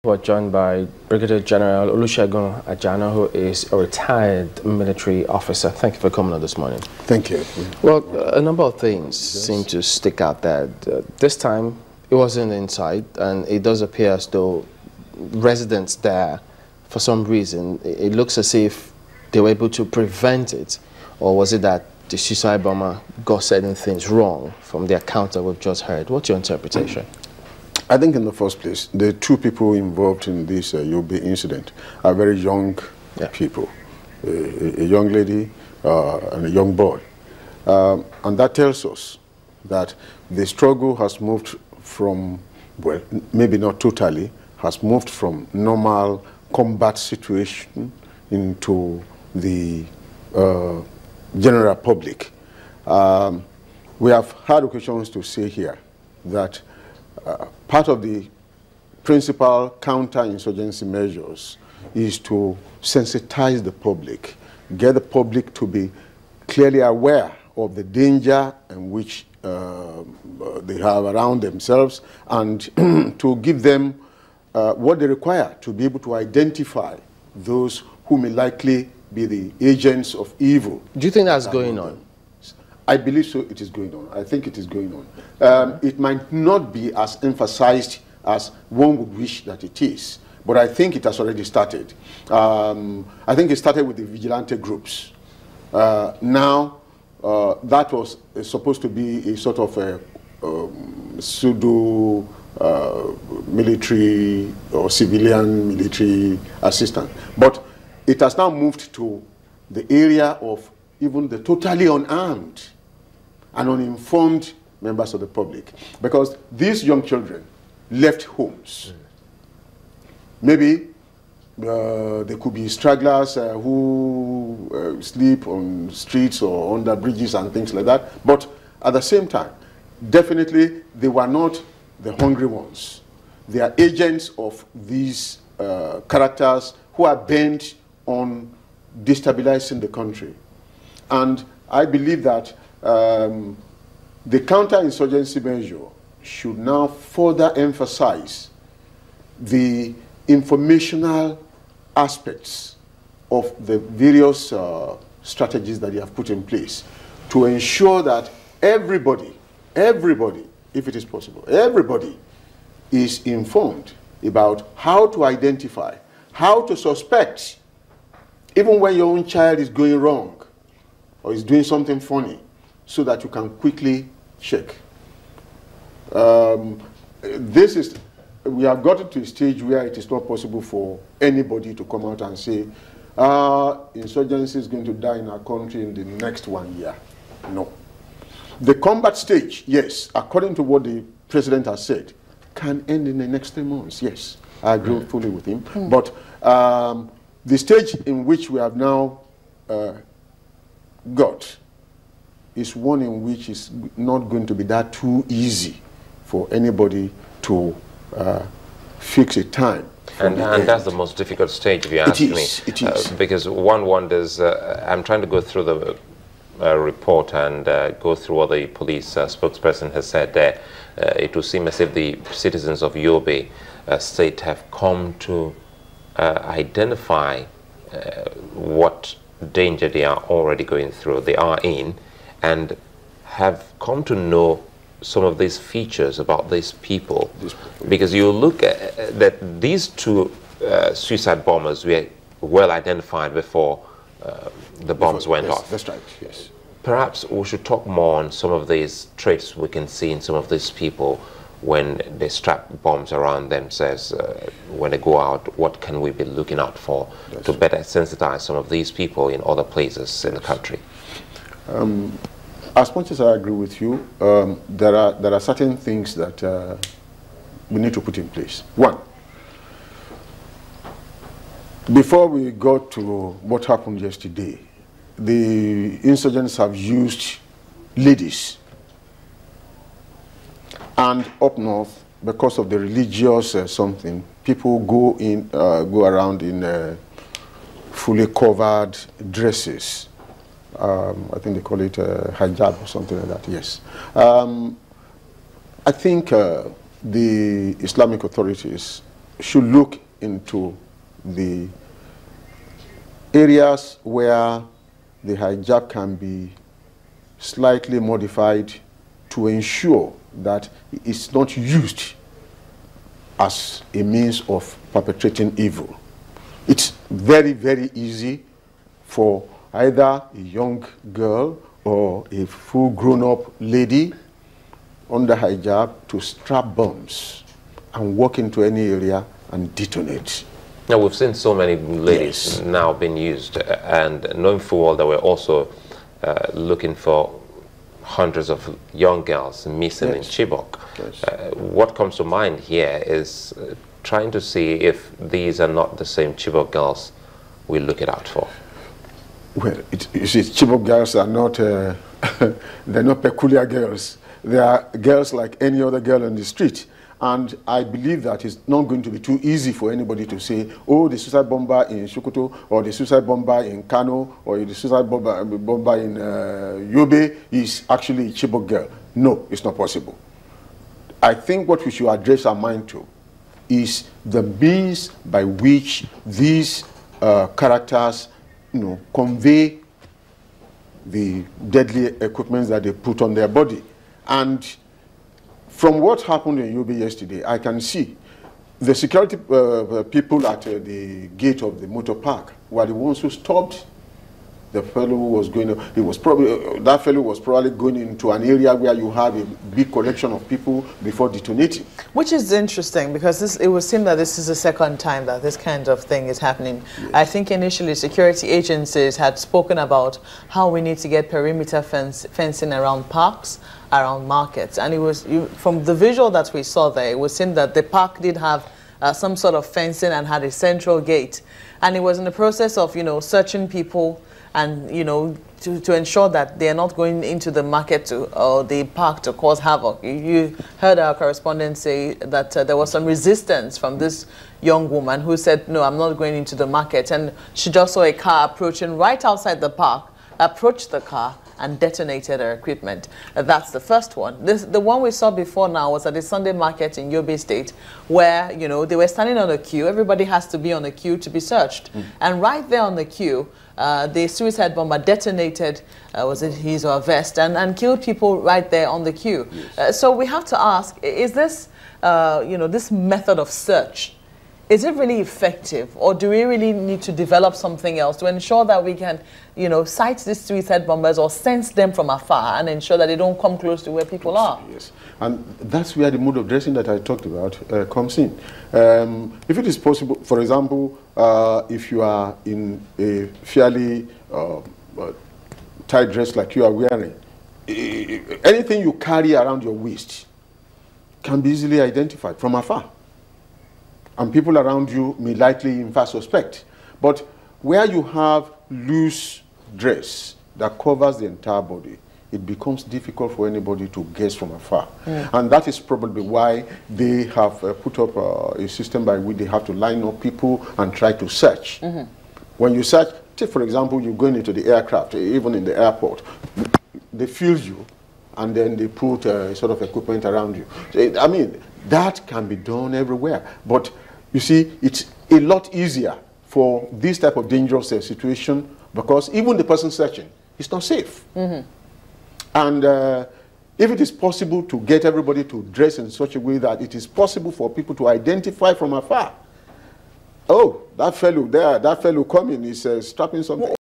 We're joined by Brigadier-General Ajano, who is a retired military officer. Thank you for coming on this morning. Thank you. Well, a number of things seem to stick out there. This time, it wasn't inside, and it does appear as though residents there, for some reason, it looks as if they were able to prevent it. Or was it that the suicide bomber got certain things wrong from the account that we've just heard? What's your interpretation? I think in the first place, the two people involved in this Yobe incident are very young people, a young lady and a young boy. And that tells us that the struggle has moved from, well, maybe not totally, has moved from normal combat situation into the general public. We have had occasions to say here that part of the principal counter-insurgency measures is to sensitize the public, get the public to be clearly aware of the danger in which they have around themselves, and to give them what they require to be able to identify those who may likely be the agents of evil. Do you think that's going on? I believe so. It is going on. I think it is going on. It might not be as emphasized as one would wish that it is, but I think it has already started. I think it started with the vigilante groups. Now, that was supposed to be a sort of a pseudo military or civilian military assistance, but it has now moved to the area of even the totally unarmed and uninformed members of the public, because these young children left homes. Maybe they could be stragglers who sleep on streets or under bridges and things like that, but at the same time, definitely they were not the hungry ones. They are agents of these characters who are bent on destabilizing the country. And I believe that the counter-insurgency measure should now further emphasize the informational aspects of the various strategies that you have put in place to ensure that everybody, if it is possible, everybody is informed about how to identify, how to suspect, even when your own child is going wrong or is doing something funny, so that you can quickly check. We have gotten to a stage where it is not possible for anybody to come out and say, insurgency is going to die in our country in the next 1 year. No. The combat stage, yes, according to what the president has said, can end in the next 3 months. Yes, I agree fully with him. But the stage in which we have now got is one in which is not going to be that too easy for anybody to fix a time. And that's the most difficult stage, if you ask me. It is. Because one wonders, I'm trying to go through the report and go through what the police spokesperson has said there. It will seem as if the citizens of Yobe state have come to identify what danger they are already going through, they are in, and have come to know some of these features about these people. Because you look at that these two suicide bombers were well identified before the bombs went off. That's right, yes. Perhaps we should talk more on some of these traits we can see in some of these people when they strap bombs around themselves, when they go out. What can we be looking out for to better sensitize some of these people in other places in the country? As much as I agree with you, there are certain things that we need to put in place. One, before we got to what happened yesterday, the insurgents have used ladies. And up north, because of the religious something, people go around in fully covered dresses. I think they call it hijab or something like that, yes. I think the Islamic authorities should look into the areas where the hijab can be slightly modified to ensure that it's not used as a means of perpetrating evil. It's very, very easy for either a young girl or a full grown-up lady under hijab to strap bombs and walk into any area and detonate. Now, we've seen so many ladies now being used, and knowing full well that we're also looking for hundreds of young girls missing in Chibok. What comes to mind here is trying to see if these are not the same Chibok girls we look it out for. Well, you see, Chibok girls are not, they're not peculiar girls. They are girls like any other girl on the street. And I believe that it's not going to be too easy for anybody to say, oh, the suicide bomber in Sokoto, or the suicide bomber in Kano, or the suicide bomber in Yobe is actually a Chibok girl. No, it's not possible. I think what we should address our mind to is the means by which these characters, convey the deadly equipment that they put on their body. And from what happened in Yobe yesterday, I can see the security people at the gate of the motor park were the ones who stopped the fellow who was going. That fellow was probably going into an area where you have a big collection of people before detonating. Which is interesting, because it would seem that this is the second time that this kind of thing is happening. Yes. I think initially security agencies had spoken about how we need to get perimeter fencing around parks, around markets, and it was from the visual that we saw there, it would seem that the park did have some sort of fencing and had a central gate, and it was in the process of searching people and to ensure that they are not going into the market or the park to cause havoc. You heard our correspondent say that there was some resistance from this young woman who said, no, I'm not going into the market, and she just saw a car approaching right outside the park, approached the car and detonated her equipment. That's the first one. The one we saw before now was at the Sunday market in Yobe State, where they were standing on a queue. Everybody has to be on a queue to be searched. And right there on the queue, the suicide bomber detonated, was it his or her vest, and killed people right there on the queue. Yes. So we have to ask, is this, this method of search, is it really effective, or do we really need to develop something else to ensure that we can, sight these suicide bombers or sense them from afar and ensure that they don't come close to where people are? Yes, and that's where the mode of dressing that I talked about comes in. If it is possible, for example, if you are in a fairly tight dress like you are wearing, anything you carry around your waist can be easily identified from afar. And people around you may likely in fact suspect. But where you have loose dress that covers the entire body, it becomes difficult for anybody to guess from afar. And that is probably why they have put up a system by which they have to line up people and try to search. When you search, take for example, you're going into the aircraft, even in the airport, they feel you, and then they put sort of equipment around you. So, I mean, that can be done everywhere. But you see, it's a lot easier for this type of dangerous situation, because even the person searching is not safe. And if it is possible to get everybody to dress in such a way that it is possible for people to identify from afar, oh, that fellow there, that fellow coming is strapping something.